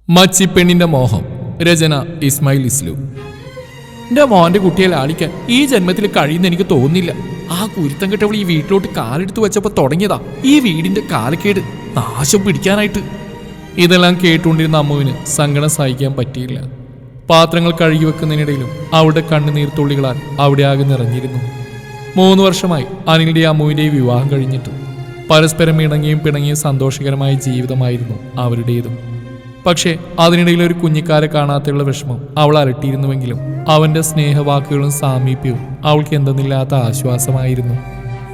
മച്ചിപ്പെണ്ണിന്റെ മോഹം. രചന ഇസ്മായിൽ ഇസ്ലു. എന്റെ മോന്റെ കുട്ടിയെ ലാളിക്കാൻ ഈ ജന്മത്തിൽ കഴിയുന്ന എനിക്ക് തോന്നുന്നില്ല. ആ കുരുത്തം കെട്ടവൾ ഈ വീട്ടിലോട്ട് കാലെടുത്ത് വെച്ചപ്പോ തുടങ്ങിയതാ ഈ വീടിന്റെ കാലക്കേട് നാശം പിടിക്കാനായിട്ട്. ഇതെല്ലാം കേട്ടുകൊണ്ടിരുന്ന അമ്മുവിന് സങ്കടം സഹിക്കാൻ പറ്റിയില്ല. പാത്രങ്ങൾ കഴുകി വെക്കുന്നതിനിടയിലും അവളുടെ കണ്ണുനീർത്തുള്ളികളാൽ അവിടെ ആകെ നിറഞ്ഞിരുന്നു. 3 വർഷമായി അനിലിന്റെ അമ്മുവിന്റെയും വിവാഹം കഴിഞ്ഞിട്ട്. പരസ്പരം ഇണങ്ങിയും പിണങ്ങിയും സന്തോഷകരമായ ജീവിതമായിരുന്നു അവരുടേതും. പക്ഷേ അതിനിടയിൽ ഒരു കുഞ്ഞിക്കാരെ കാണാത്തുള്ള വിഷമം അവൾ അലട്ടിയിരുന്നുവെങ്കിലും അവന്റെ സ്നേഹവാക്കുകളും സാമീപ്യവും അവൾക്ക് എന്തെന്നില്ലാത്ത ആശ്വാസമായിരുന്നു.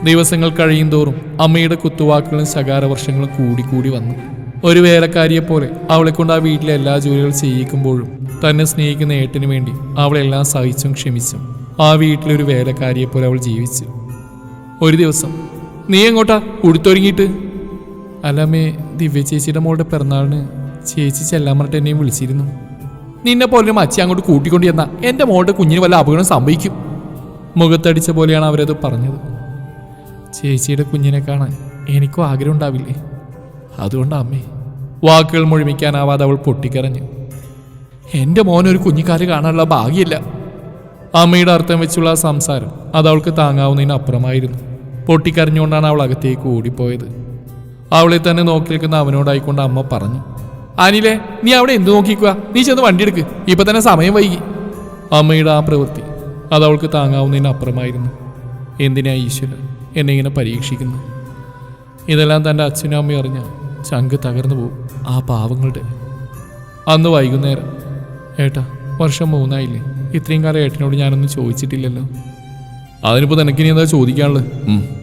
ദിവസങ്ങൾ കഴിയും തോറും അമ്മയുടെ കുത്തുവാക്കുകളും ശകാരവർഷങ്ങളും കൂടിക്കൂടി വന്നു. ഒരു വേലക്കാരിയെപ്പോലെ അവളെ കൊണ്ട് ആ വീട്ടിലെ എല്ലാ ജോലികളും ചെയ്യിക്കുമ്പോഴും തന്നെ സ്നേഹിക്കുന്ന ഏട്ടന് വേണ്ടി അവളെല്ലാം സഹിച്ചും ക്ഷമിച്ചും ആ വീട്ടിലൊരു വേലക്കാരിയെപ്പോലെ അവൾ ജീവിച്ചു. ഒരു ദിവസം, നീ എങ്ങോട്ടാ ഉടുത്തൊരുങ്ങിയിട്ട്? അല്ലമ്മേ, ദിവ്യ ചേച്ചിയുടെ മോളുടെ പിറന്നാളിന് ചേച്ചി ചെല്ലാൻ പറഞ്ഞിട്ട് എന്നെയും വിളിച്ചിരുന്നു. നിന്നെ പോലെ മച്ചി അങ്ങോട്ട് കൂട്ടിക്കൊണ്ട് ചെന്നാ എൻ്റെ മോളുടെ കുഞ്ഞിന് വല്ല അപകടം സംഭവിക്കും. മുഖത്തടിച്ച പോലെയാണ് അവരത് പറഞ്ഞത്. ചേച്ചിയുടെ കുഞ്ഞിനെ കാണാൻ എനിക്കും ആഗ്രഹം ഉണ്ടാവില്ലേ? അതുകൊണ്ടാ അമ്മേ. വാക്കുകൾ മുഴുമിക്കാനാവാതെ അവൾ പൊട്ടിക്കരഞ്ഞു. എൻ്റെ മോനൊരു കുഞ്ഞിക്കാര് കാണാനുള്ള ഭാഗ്യമില്ല. അമ്മയുടെ അർത്ഥം വെച്ചുള്ള സംസാരം അത് അവൾക്ക് താങ്ങാവുന്നതിന് അപ്പുറമായിരുന്നു. പൊട്ടിക്കരഞ്ഞുകൊണ്ടാണ് അവൾ അകത്തേക്ക് ഓടിപ്പോയത്. അവളെ തന്നെ നോക്കി നിൽക്കുന്ന അവനോടായിക്കൊണ്ട് അമ്മ പറഞ്ഞു, അനിലേ, നീ അവിടെ എന്ത് നോക്കിക്കുക? നീ ചെന്ന് വണ്ടി എടുക്ക്, ഇപ്പൊ തന്നെ സമയം വൈകി. അമ്മയുടെ ആ പ്രവൃത്തി അത് അവൾക്ക് താങ്ങാവുന്നതിന് അപ്പുറമായിരുന്നു. എന്തിനാ ഈശ്വര എന്നെ ഇങ്ങനെ പരീക്ഷിക്കുന്നു? ഇതെല്ലാം തൻ്റെ അച്ഛനും അമ്മയും അറിഞ്ഞാൽ ചങ്ക് തകർന്നു പോകും ആ പാവങ്ങളുടെ. അന്ന് വൈകുന്നേരം, ഏട്ടാ, വർഷം 3 ആയില്ലേ? ഇത്രയും കാലം ഏട്ടനോട് ഞാനൊന്നും ചോദിച്ചിട്ടില്ലല്ലോ. അതിനിപ്പോൾ നിനക്കിനി എന്താ ചോദിക്കാനുള്ളത്?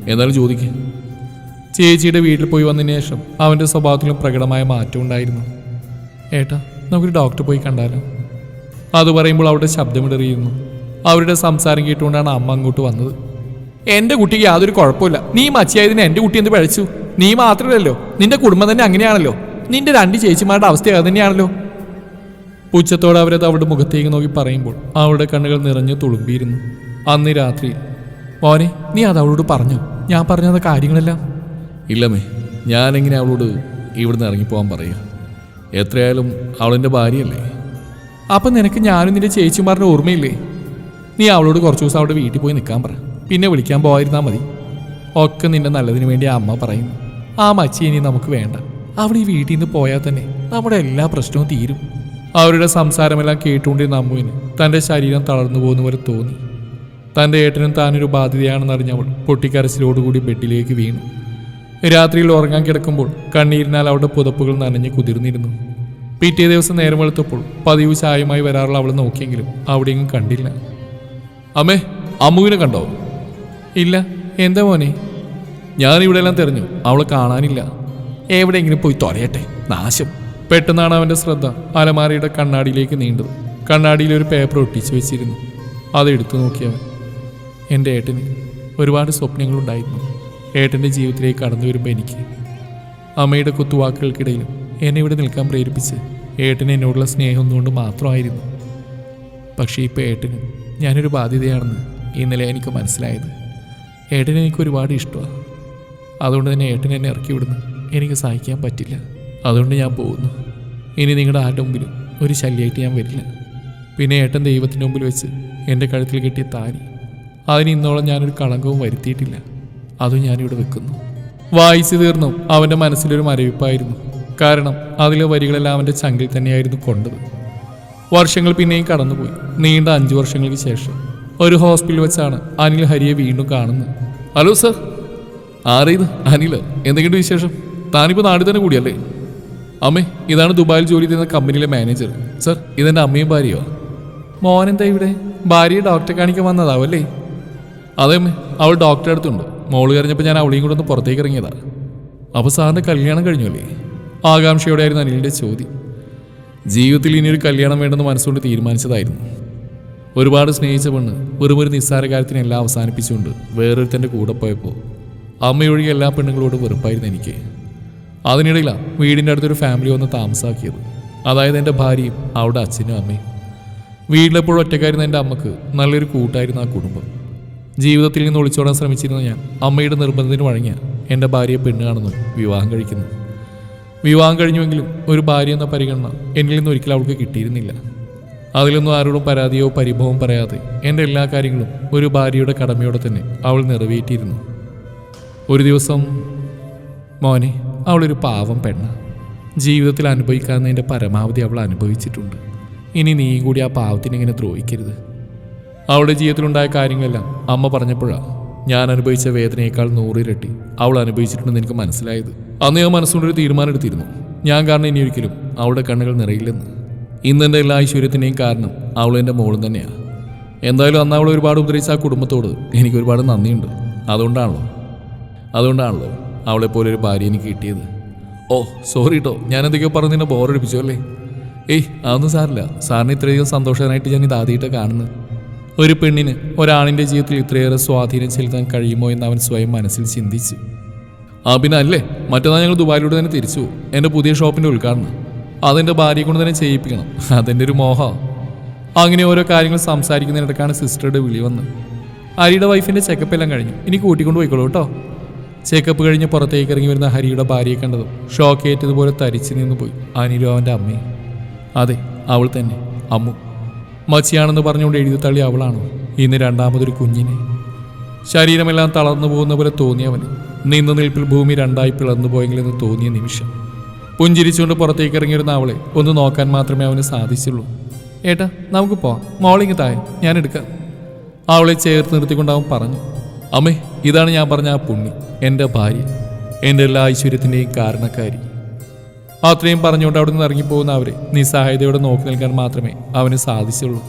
എന്തായാലും ചോദിക്കുക. ചേച്ചിയുടെ വീട്ടിൽ പോയി വന്നതിന് ശേഷം അവൻ്റെ സ്വഭാവത്തിലും പ്രകടമായ മാറ്റം ഉണ്ടായിരുന്നു. ഏട്ടാ, നമുക്കൊരു ഡോക്ടറെ പോയി കണ്ടാലോ? അത് പറയുമ്പോൾ അവരുടെ ശബ്ദമിടറിയിരുന്നു. അവരുടെ സംസാരം കേട്ടുകൊണ്ടാണ് അമ്മ അങ്ങോട്ട് വന്നത്. എൻ്റെ കുട്ടിക്ക് യാതൊരു കുഴപ്പമില്ല. നീ മച്ചിയായതിന് എൻ്റെ കുട്ടി എന്ത് പഴിച്ചു? നീ മാത്രമല്ലല്ലോ, നിന്റെ കുടുംബം തന്നെ അങ്ങനെയാണല്ലോ. നിന്റെ 2 ചേച്ചിമാരുടെ അവസ്ഥ അത് തന്നെയാണല്ലോ. പുച്ഛത്തോടെ അവരത് അവളുടെ മുഖത്തേക്ക് നോക്കി പറയുമ്പോൾ അവളുടെ കണ്ണുകൾ നിറഞ്ഞു തുളുമ്പിയിരുന്നു. അന്ന് രാത്രി, മോനെ, നീ അത് അവളോട് പറഞ്ഞു? ഞാൻ പറഞ്ഞ കാര്യങ്ങളെല്ലാം? ഇല്ലമ്മേ, ഞാനെങ്ങനെ അവളോട് ഇവിടുന്ന് ഇറങ്ങിപ്പോകാൻ പറയുക? എത്രയായാലും അവളെൻ്റെ ഭാര്യയല്ലേ. അപ്പം നിനക്ക് ഞാനും നിന്റെ ചേച്ചിമാരുടെ ഓർമ്മയില്ലേ? നീ അവളോട് കുറച്ച് ദിവസം അവിടെ വീട്ടിൽ പോയി നിൽക്കാൻ പറ, പിന്നെ വിളിക്കാൻ പോയിരുന്നാൽ മതി. ഒക്കെ നിന്റെ നല്ലതിന് വേണ്ടി അമ്മ പറയുന്നു. ആ മച്ചി ഇനി നമുക്ക് വേണ്ട. അവിടെ ഈ വീട്ടിൽ നിന്ന് പോയാൽ തന്നെ നമ്മുടെ എല്ലാ പ്രശ്നവും തീരും. അവരുടെ സംസാരമെല്ലാം കേട്ടുകൊണ്ടിരുന്ന അമ്മുവിന് തൻ്റെ ശരീരം തളർന്നു പോകുന്ന പോലെ തോന്നി. തൻ്റെ ഏട്ടനും താനൊരു ബാധ്യതയാണെന്നറിഞ്ഞവൾ പൊട്ടിക്കരച്ചിലോടുകൂടി ബെഡിലേക്ക് വീണു. രാത്രിയിൽ ഉറങ്ങാൻ കിടക്കുമ്പോൾ കണ്ണീരിനാൽ അവളുടെ പുതപ്പുകൾ നനഞ്ഞ് കുതിർന്നിരുന്നു. പിറ്റേ ദിവസം നേരം വെളുത്തപ്പോൾ പതിവ് ചായയുമായി വരാറുള്ള അവൾ നോക്കിയെങ്കിലും അവിടെയെങ്കിലും കണ്ടില്ല. അമ്മേ, അമ്മുവിനെ കണ്ടോ? ഇല്ല. എന്താ മോനെ? ഞാനിവിടെ എല്ലാം തിരഞ്ഞു, അവളെ കാണാനില്ല. എവിടെയെങ്കിലും പോയി തൊലയട്ടെ, നാശം. പെട്ടെന്നാണ് അവൻ്റെ ശ്രദ്ധ അലമാരയുടെ കണ്ണാടിയിലേക്ക് നീണ്ടത്. കണ്ണാടിയിൽ ഒരു പേപ്പർ ഒട്ടിച്ചു വെച്ചിരുന്നു. അതെടുത്തു നോക്കിയവൻ. എൻ്റെ ഏട്ടന് ഒരുപാട് സ്വപ്നങ്ങളുണ്ടായിരുന്നു. ഏട്ടൻ്റെ ജീവിതത്തിലേക്ക് കടന്നു വരുമ്പോൾ എനിക്ക് അമ്മയുടെ കുത്തുവാക്കുകൾക്കിടയിലും എന്നെ ഇവിടെ നിൽക്കാൻ പ്രേരിപ്പിച്ച് ഏട്ടന് എന്നോടുള്ള സ്നേഹം ഒന്നുകൊണ്ട് മാത്രമായിരുന്നു. പക്ഷേ ഇപ്പോൾ ഏട്ടന് ഞാനൊരു ബാധ്യതയാണെന്ന് ഇന്നലെ എനിക്ക് മനസ്സിലായത്. ഏട്ടനെ എനിക്ക് ഒരുപാട് ഇഷ്ടമാണ്. അതുകൊണ്ട് തന്നെ ഏട്ടൻ എന്നെ ഇറക്കി വിടുന്നു എനിക്ക് സഹിക്കാൻ പറ്റില്ല. അതുകൊണ്ട് ഞാൻ പോകുന്നു. ഇനി നിങ്ങളുടെ ആരുടെ മുമ്പിലും ഒരു ശല്യമായിട്ട് ഞാൻ വരില്ല. പിന്നെ ഏട്ടൻ ദൈവത്തിൻ്റെ മുമ്പിൽ വെച്ച് എൻ്റെ കഴുത്തിൽ കെട്ടിയ താലി, അതിന് ഇന്നോളം ഞാനൊരു കളങ്കവും വരുത്തിയിട്ടില്ല. അതും ഞാനിവിടെ വെക്കുന്നു. വായിച്ചു തീർന്നും അവൻ്റെ മനസ്സിലൊരു മരവിപ്പായിരുന്നു. കാരണം അതിലെ വരികളെല്ലാം അവൻ്റെ ചങ്കിൽ തന്നെയായിരുന്നു കൊണ്ടത്. വർഷങ്ങൾ പിന്നെയും കടന്നുപോയി. നീണ്ട 5 വർഷങ്ങൾക്ക് ശേഷം ഒരു ഹോസ്പിറ്റലിൽ വെച്ചാണ് അനിൽ ഹരിയെ വീണ്ടും കാണുന്നത്. Hello sir. ആരെയത്? അനിൽ. എന്തെങ്കിലും വിശേഷം? താനിപ്പോൾ നാട്ടിൽ തന്നെ കൂടിയല്ലേ? അമ്മേ, ഇതാണ് ദുബായിൽ ജോലി ചെയ്യുന്ന കമ്പനിയിലെ മാനേജർ. സർ, ഇതെൻ്റെ അമ്മയും ഭാര്യയോ? മോനെന്താ ഇവിടെ? ഭാര്യയെ ഡോക്ടറെ കാണിക്കാൻ വന്നതാവല്ലേ? അതെ അമ്മേ, അവൾ ഡോക്ടറെ അടുത്തുണ്ട്. മോള് കരഞ്ഞപ്പോൾ ഞാൻ അവളെയും കൂടെ ഒന്ന് പുറത്തേക്ക് ഇറങ്ങിയതാ. അപ്പോൾ സാറിൻ്റെ കല്യാണം കഴിഞ്ഞല്ലേ? ആകാംക്ഷയോടെയായിരുന്നു അനിലിൻ്റെ ചോദ്യം. ജീവിതത്തിൽ ഇനിയൊരു കല്യാണം വേണ്ടെന്ന് മനസ്സുകൊണ്ട് തീരുമാനിച്ചതായിരുന്നു. ഒരുപാട് സ്നേഹിച്ച പെണ്ണ് വെറുമൊരു നിസ്സാര കാര്യത്തിന് എല്ലാം അവസാനിപ്പിച്ചുകൊണ്ട് വേറൊരുത്തൻ്റെ കൂടെ പോയപ്പോൾ അമ്മയൊഴികെ എല്ലാ പെണ്ണുങ്ങളോട് വെറുപ്പായിരുന്നു എനിക്ക്. അതിനിടയിലാണ് വീടിൻ്റെ അടുത്തൊരു ഫാമിലി വന്ന് താമസാക്കിയത്. അതായത് എൻ്റെ ഭാര്യയും അവളുടെ അച്ഛനും അമ്മയും. വീട്ടിലെപ്പോഴും ഒറ്റക്കായിരുന്ന എൻ്റെ അമ്മക്ക് നല്ലൊരു കൂട്ടായിരുന്നു ആ കുടുംബം. ജീവിതത്തിൽ നിന്ന് ഒളിച്ചോടാൻ ശ്രമിച്ചിരുന്ന ഞാൻ അമ്മയുടെ നിർബന്ധത്തിന് വഴങ്ങിയ എൻ്റെ ഭാര്യയെ പെണ്ണ് കാണുന്നു, വിവാഹം കഴിക്കുന്നു. വിവാഹം കഴിഞ്ഞുവെങ്കിലും ഒരു ഭാര്യ എന്ന പരിഗണന എന്നിൽ നിന്ന് ഒരിക്കലും അവൾക്ക് കിട്ടിയിരുന്നില്ല. അതിലൊന്നും ആരോടും പരാതിയോ പരിഭവവും പറയാതെ എൻ്റെ എല്ലാ കാര്യങ്ങളും ഒരു ഭാര്യയുടെ കടമയോടെ തന്നെ അവൾ നിറവേറ്റിയിരുന്നു. ഒരു ദിവസം, മോനെ, അവളൊരു പാവം പെണ്ണ. ജീവിതത്തിൽ അനുഭവിക്കാവുന്നതിൻ്റെ പരമാവധി അവൾ അനുഭവിച്ചിട്ടുണ്ട്. ഇനി നീയും കൂടി ആ പാവത്തിന് ഇങ്ങനെ ദ്രോഹിക്കരുത്. അവളുടെ ജീവിതത്തിലുണ്ടായ കാര്യങ്ങളെല്ലാം അമ്മ പറഞ്ഞപ്പോഴാണ് ഞാൻ അനുഭവിച്ച വേദനയേക്കാൾ 100 ഇരട്ടി അവൾ അനുഭവിച്ചിട്ടുണ്ടെന്ന് എനിക്ക് മനസ്സിലായത്. അന്ന് ഞാൻ മനസ്സുകൊണ്ടൊരു തീരുമാനം എടുത്തിരുന്നു. ഞാൻ കാരണം ഇനി ഒരിക്കലും അവളുടെ കണ്ണുകൾ നിറയില്ലെന്ന്. ഇന്നെൻ്റെ എല്ലാ ഐശ്വര്യത്തിൻ്റെയും കാരണം അവൾ എൻ്റെ മോളും തന്നെയാണ്. എന്തായാലും അന്ന് അവൾ ഒരുപാട് ഉപദ്രവിച്ച ആ കുടുംബത്തോട് എനിക്ക് ഒരുപാട് നന്ദിയുണ്ട്. അതുകൊണ്ടാണല്ലോ അവളെപ്പോലെ ഒരു ഭാര്യ എനിക്ക് കിട്ടിയത്. ഓ സോറി കേട്ടോ, ഞാൻ എന്തൊക്കെയോ പറഞ്ഞ് നിന്നെ ബോറടിപ്പിച്ചു അല്ലേ? അതൊന്നും സാറില്ല. സാറിന് ഇത്രയധികം സന്തോഷമായിട്ട് ഞാൻ ഇതാദ്യമായിട്ട് കാണുന്നത്. ഒരു പെണ്ണിന് ഒരാണിൻ്റെ ജീവിതത്തിൽ ഇത്രയേറെ സ്വാധീനം ചെലുത്താൻ കഴിയുമോ എന്ന് അവൻ സ്വയം മനസ്സിൽ ചിന്തിച്ചു. പിന്നെ അല്ലേ, മറ്റന്നാൾ ഞങ്ങൾ ദുബായിലൂടെ തന്നെ തിരിച്ചു പോകും. എൻ്റെ പുതിയ ഷോപ്പിൻ്റെ ഉദ്ഘാടനം അതെൻ്റെ ഭാര്യയെ കൊണ്ട് തന്നെ ചെയ്യിപ്പിക്കണം. അതെൻ്റെ ഒരു മോഹമാണ്. അങ്ങനെ ഓരോ കാര്യങ്ങൾ സംസാരിക്കുന്നതിനിടക്കാണ് സിസ്റ്ററുടെ വിളി വന്ന്. ഹരിയുടെ വൈഫിൻ്റെ ചെക്കപ്പ് എല്ലാം കഴിഞ്ഞു, ഇനി കൂട്ടിക്കൊണ്ട് പോയിക്കോളൂ കേട്ടോ. ചെക്കപ്പ് കഴിഞ്ഞ് പുറത്തേക്ക് ഇറങ്ങി വരുന്ന ഹരിയുടെ ഭാര്യയെ കണ്ടതും ഷോക്കേറ്റതുപോലെ തരിച്ചു നിന്ന് പോയി അനിലും അവൻ്റെ അമ്മയും. അതെ, അവൾ തന്നെ, അമ്മു. മച്ചിയാണെന്ന് പറഞ്ഞുകൊണ്ട് എഴുതി തള്ളി അവളാണോ ഇന്ന് രണ്ടാമതൊരു കുഞ്ഞിനെ? ശരീരമെല്ലാം തളർന്നു പോകുന്ന പോലെ തോന്നിയവന് നിന്ന നിൽപ്പിൽ ഭൂമി രണ്ടായി പിളർന്നു പോയെങ്കിലെന്ന് തോന്നിയ നിമിഷം പുഞ്ചിരിച്ചുകൊണ്ട് പുറത്തേക്ക് ഇറങ്ങിയിരുന്ന അവളെ ഒന്ന് നോക്കാൻ മാത്രമേ അവന് സാധിച്ചുള്ളൂ. ഏട്ടാ, നമുക്ക് പോവാം, മോളിങ് താഴെ, ഞാൻ എടുക്കാം. അവളെ ചേർത്ത് നിർത്തിക്കൊണ്ട് അവൻ പറഞ്ഞു. അമ്മേ, ഇതാണ് ഞാൻ പറഞ്ഞ ആ പുണ്ണി, എൻ്റെ ഭാര്യ, എൻ്റെ എല്ലാ ഐശ്വര്യത്തിൻ്റെയും കാരണക്കാരി. അത്രയും പറഞ്ഞുകൊണ്ട് അവിടെ നിന്ന് ഇറങ്ങിപ്പോകുന്ന അവരെ നിസ്സഹായതയോടെ നോക്കി നിൽക്കാൻ മാത്രമേ അവന് സാധിച്ചുള്ളൂ.